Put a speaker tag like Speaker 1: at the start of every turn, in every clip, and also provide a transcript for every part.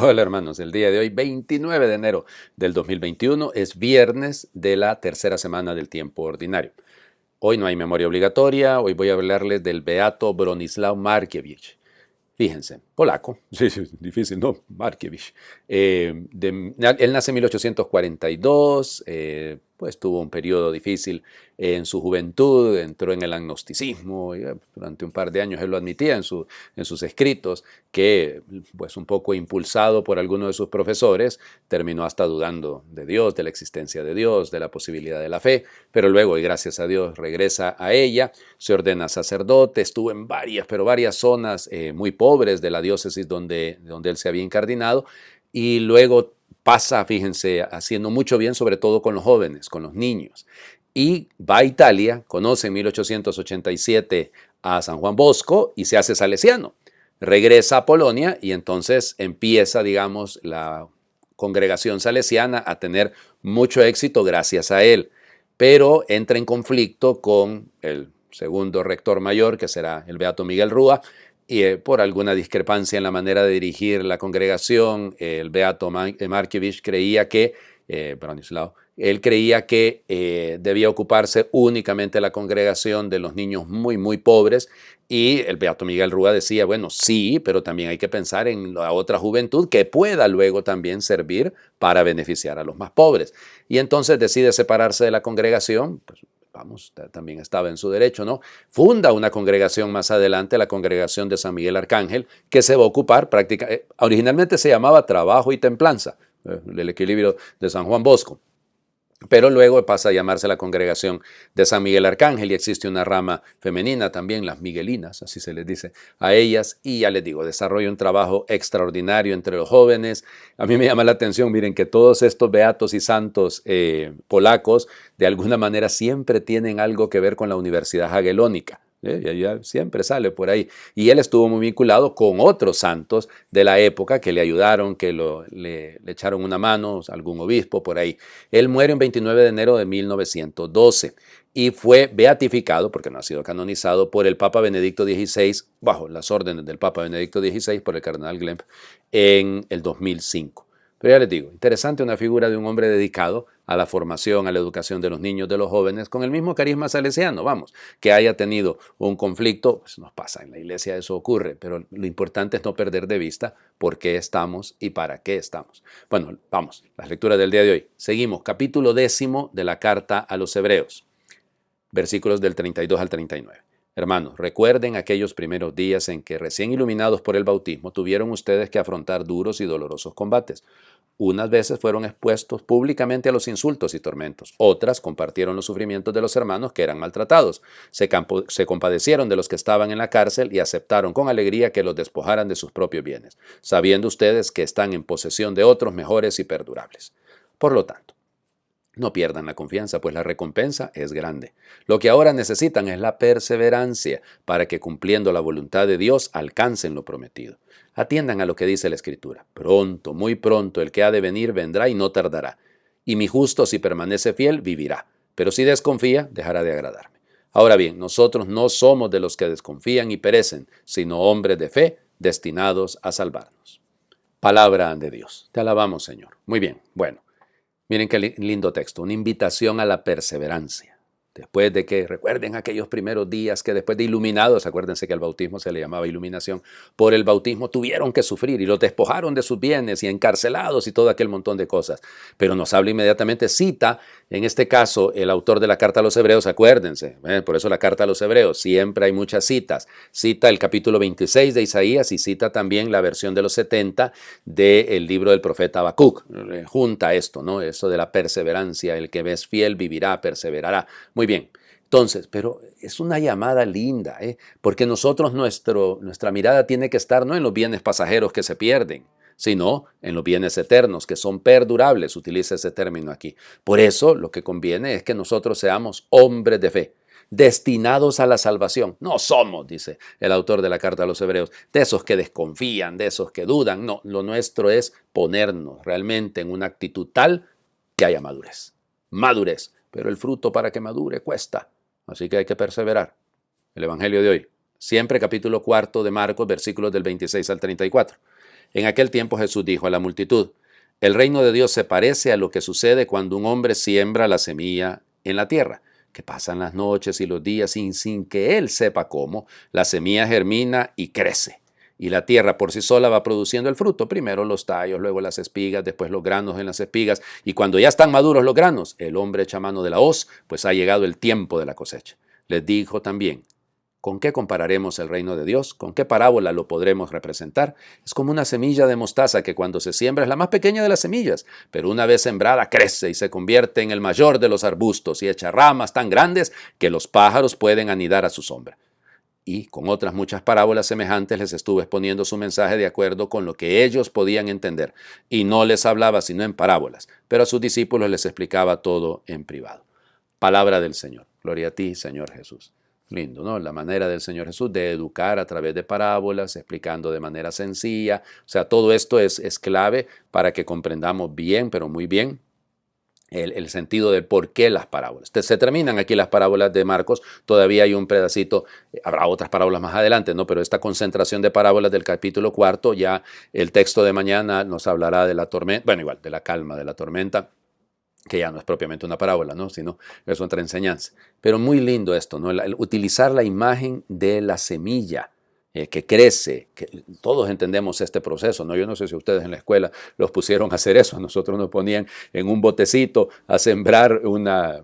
Speaker 1: Hola hermanos, el día de hoy, 29 de enero del 2021, es viernes de la tercera semana del tiempo ordinario. Hoy no hay memoria obligatoria, hoy voy a hablarles del beato Bronislaw Markiewicz. Fíjense, polaco, sí, sí, difícil, ¿no? Markiewicz. Él nace en 1842, pues tuvo un periodo difícil en su juventud, entró en el agnosticismo, y, durante un par de años él lo admitía en sus escritos, que pues un poco impulsado por alguno de sus profesores, terminó hasta dudando de Dios, de la existencia de Dios, de la posibilidad de la fe, pero luego, y gracias a Dios, regresa a ella, se ordena sacerdote, estuvo en varias zonas muy pobres de la diócesis donde él se había incardinado, y luego pasa, fíjense, haciendo mucho bien, sobre todo con los jóvenes, con los niños. Y va a Italia, conoce en 1887 a San Juan Bosco y se hace salesiano. Regresa a Polonia y entonces empieza, digamos, la congregación salesiana a tener mucho éxito gracias a él. Pero entra en conflicto con el segundo rector mayor, que será el beato Miguel Rúa, y por alguna discrepancia en la manera de dirigir la congregación, el beato Markiewicz creía que, Bronislaw, él creía que debía ocuparse únicamente la congregación de los niños muy pobres, y el beato Miguel Rúa decía, bueno, sí, pero también hay que pensar en la otra juventud que pueda luego también servir para beneficiar a los más pobres. Y entonces decide separarse de la congregación, pues vamos, también estaba en su derecho, ¿no? Funda una congregación más adelante, la congregación de San Miguel Arcángel, que se va a ocupar prácticamente, originalmente se llamaba Trabajo y Templanza, el equilibrio de San Juan Bosco. Pero luego pasa a llamarse la congregación de San Miguel Arcángel y existe una rama femenina también, las miguelinas, así se les dice a ellas. Y ya les digo, desarrolla un trabajo extraordinario entre los jóvenes. A mí me llama la atención, miren, que todos estos beatos y santos polacos de alguna manera siempre tienen algo que ver con la Universidad Jagellónica. Ya siempre sale por ahí. Y él estuvo muy vinculado con otros santos de la época que le ayudaron, que le echaron una mano, algún obispo por ahí. Él muere el 29 de enero de 1912 y fue beatificado, porque no ha sido canonizado, por el Papa Benedicto XVI, bajo las órdenes del Papa Benedicto XVI, por el cardenal Glemp, en el 2005. Pero ya les digo, interesante una figura de un hombre dedicado a la formación, a la educación de los niños, de los jóvenes, con el mismo carisma salesiano, vamos, que haya tenido un conflicto, pues nos pasa, en la iglesia eso ocurre, pero lo importante es no perder de vista por qué estamos y para qué estamos. Bueno, vamos, las lecturas del día de hoy. Seguimos, capítulo 10 de la carta a los Hebreos, versículos del 32 al 39. Hermanos, recuerden aquellos primeros días en que, recién iluminados por el bautismo, tuvieron ustedes que afrontar duros y dolorosos combates. Unas veces fueron expuestos públicamente a los insultos y tormentos, otras compartieron los sufrimientos de los hermanos que eran maltratados, se compadecieron de los que estaban en la cárcel y aceptaron con alegría que los despojaran de sus propios bienes, sabiendo ustedes que están en posesión de otros mejores y perdurables. Por lo tanto, no pierdan la confianza, pues la recompensa es grande. Lo que ahora necesitan es la perseverancia para que, cumpliendo la voluntad de Dios, alcancen lo prometido. Atiendan a lo que dice la Escritura. Pronto, muy pronto, el que ha de venir vendrá y no tardará. Y mi justo, si permanece fiel, vivirá. Pero si desconfía, dejará de agradarme. Ahora bien, nosotros no somos de los que desconfían y perecen, sino hombres de fe, destinados a salvarnos. Palabra de Dios. Te alabamos, Señor. Muy bien, bueno. Miren qué lindo texto, una invitación a la perseverancia. Después de que, recuerden aquellos primeros días que después de iluminados, acuérdense que al bautismo se le llamaba iluminación, por el bautismo tuvieron que sufrir y los despojaron de sus bienes y encarcelados y todo aquel montón de cosas. Pero nos habla inmediatamente, cita, en este caso, el autor de la carta a los Hebreos, acuérdense, por eso la carta a los Hebreos, siempre hay muchas citas. Cita el capítulo 26 de Isaías y cita también la versión de los 70 del libro del profeta Habacuc. Junta esto, ¿no? Eso de la perseverancia, el que es fiel vivirá, perseverará. Muy bien, entonces, pero es una llamada linda, porque nosotros nuestra mirada tiene que estar no en los bienes pasajeros que se pierden, sino en los bienes eternos que son perdurables, utiliza ese término aquí. Por eso lo que conviene es que nosotros seamos hombres de fe, destinados a la salvación. No somos, dice el autor de la carta a los Hebreos, de esos que desconfían, de esos que dudan. No, lo nuestro es ponernos realmente en una actitud tal que haya madurez. Madurez. Pero el fruto para que madure cuesta, así que hay que perseverar. El Evangelio de hoy, siempre capítulo 4 de Marcos, versículos del 26 al 34. En aquel tiempo Jesús dijo a la multitud: el reino de Dios se parece a lo que sucede cuando un hombre siembra la semilla en la tierra, que pasan las noches y los días sin que él sepa cómo, la semilla germina y crece. Y la tierra por sí sola va produciendo el fruto, primero los tallos, luego las espigas, después los granos en las espigas, y cuando ya están maduros los granos, el hombre echa mano de la hoz, pues ha llegado el tiempo de la cosecha. Les dijo también: ¿con qué compararemos el reino de Dios? ¿Con qué parábola lo podremos representar? Es como una semilla de mostaza que cuando se siembra es la más pequeña de las semillas, pero una vez sembrada crece y se convierte en el mayor de los arbustos y echa ramas tan grandes que los pájaros pueden anidar a su sombra. Y con otras muchas parábolas semejantes les estuvo exponiendo su mensaje de acuerdo con lo que ellos podían entender, y no les hablaba sino en parábolas, pero a sus discípulos les explicaba todo en privado. Palabra del Señor. Gloria a ti, Señor Jesús. Lindo, ¿no? La manera del Señor Jesús de educar a través de parábolas, explicando de manera sencilla. O sea, todo esto es clave para que comprendamos bien, pero muy bien, el sentido del por qué las parábolas. Se terminan aquí las parábolas de Marcos, todavía hay un pedacito, habrá otras parábolas más adelante, ¿no? Pero esta concentración de parábolas del capítulo 4, ya el texto de mañana nos hablará de la tormenta, bueno, igual, de la calma de la tormenta, que ya no es propiamente una parábola, ¿no? Sino es otra enseñanza. Pero muy lindo esto, ¿no? El utilizar la imagen de la semilla que crece, que todos entendemos este proceso, ¿no? Yo no sé si ustedes en la escuela los pusieron a hacer eso, a nosotros nos ponían en un botecito a sembrar una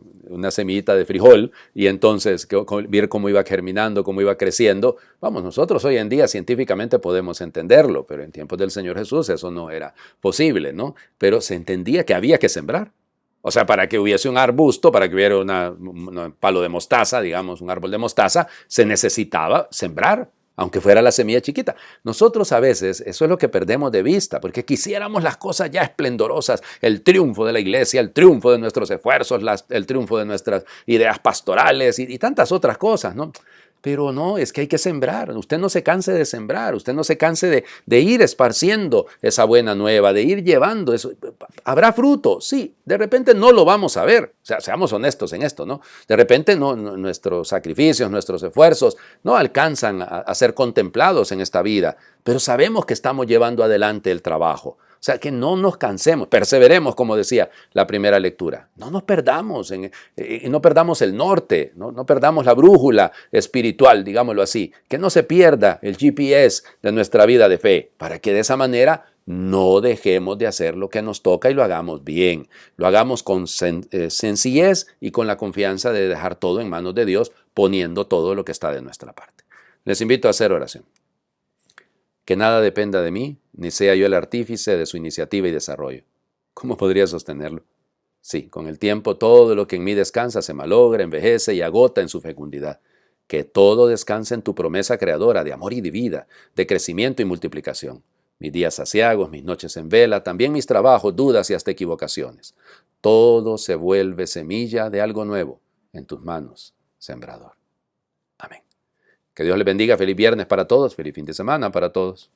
Speaker 1: semillita de frijol y entonces ver cómo iba germinando, cómo iba creciendo. Vamos, nosotros hoy en día científicamente podemos entenderlo, pero en tiempos del Señor Jesús eso no era posible, ¿no? Pero se entendía que había que sembrar. O sea, para que hubiese un arbusto, para que hubiera un palo de mostaza, digamos, un árbol de mostaza, se necesitaba sembrar, aunque fuera la semilla chiquita. Nosotros a veces eso es lo que perdemos de vista, porque quisiéramos las cosas ya esplendorosas, el triunfo de la iglesia, el triunfo de nuestros esfuerzos, el triunfo de nuestras ideas pastorales y tantas otras cosas, ¿no? Pero no, es que hay que sembrar. Usted no se canse de sembrar, usted no se canse de ir esparciendo esa buena nueva, de ir llevando eso. ¿Habrá fruto? Sí, de repente no lo vamos a ver. O sea, seamos honestos en esto, ¿no? De repente nuestros sacrificios, nuestros esfuerzos no alcanzan a ser contemplados en esta vida, pero sabemos que estamos llevando adelante el trabajo. O sea, que no nos cansemos, perseveremos, como decía la primera lectura. No nos perdamos, no perdamos el norte, no perdamos la brújula espiritual, digámoslo así. Que no se pierda el GPS de nuestra vida de fe, para que de esa manera no dejemos de hacer lo que nos toca y lo hagamos bien. Lo hagamos con sencillez y con la confianza de dejar todo en manos de Dios, poniendo todo lo que está de nuestra parte. Les invito a hacer oración. Que nada dependa de mí, ni sea yo el artífice de su iniciativa y desarrollo. ¿Cómo podría sostenerlo? Sí, con el tiempo todo lo que en mí descansa se malogra, envejece y agota en su fecundidad. Que todo descanse en tu promesa creadora de amor y de vida, de crecimiento y multiplicación. Mis días aciagos, mis noches en vela, también mis trabajos, dudas y hasta equivocaciones. Todo se vuelve semilla de algo nuevo en tus manos, sembrador. Amén. Que Dios les bendiga. Feliz viernes para todos. Feliz fin de semana para todos.